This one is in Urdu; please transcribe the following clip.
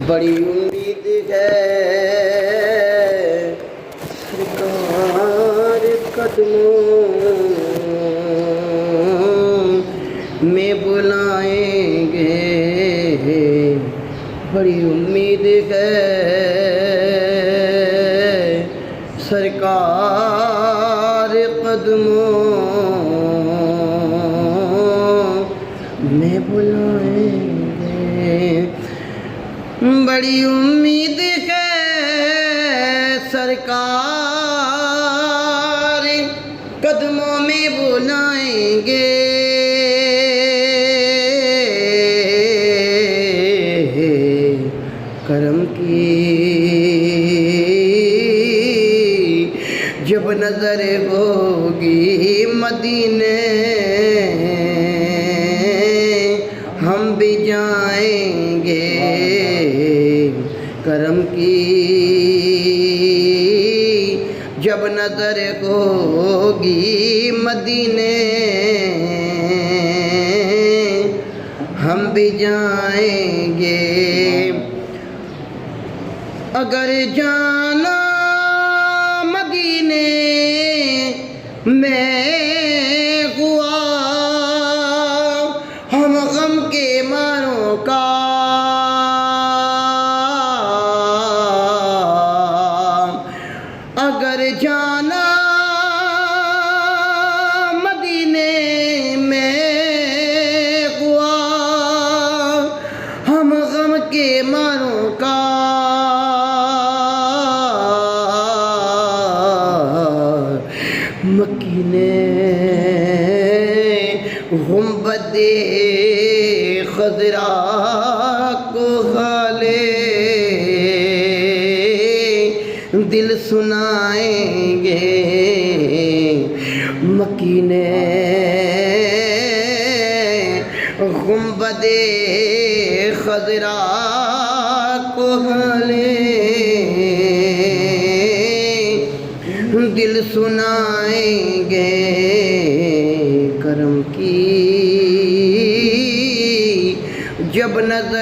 بڑی امید ہے سرکار قدموں میں بلائیں گے، بڑی امید ہے سرکار قدموں میں بلائیں گے، بڑی امید ہے سرکار قدموں میں بلائیں گے، کرم کی جب نظر ہوگی مدینے ہم بھی جائیں گے، کرم کی جب نظر ہوگی مدینے ہم بھی جائیں گے، اگر جانا مدینے میں ہوا ہم غم کے ماروں کا، اگر جانا مدینے میں ہوا ہم غم کے ماروں کا، مکی نے گنبد خضرا کو حالے دل سنائیں گے، مکی نے گنبد خضرا کو حالے دل سنائیں گے، کرم کی جب نظر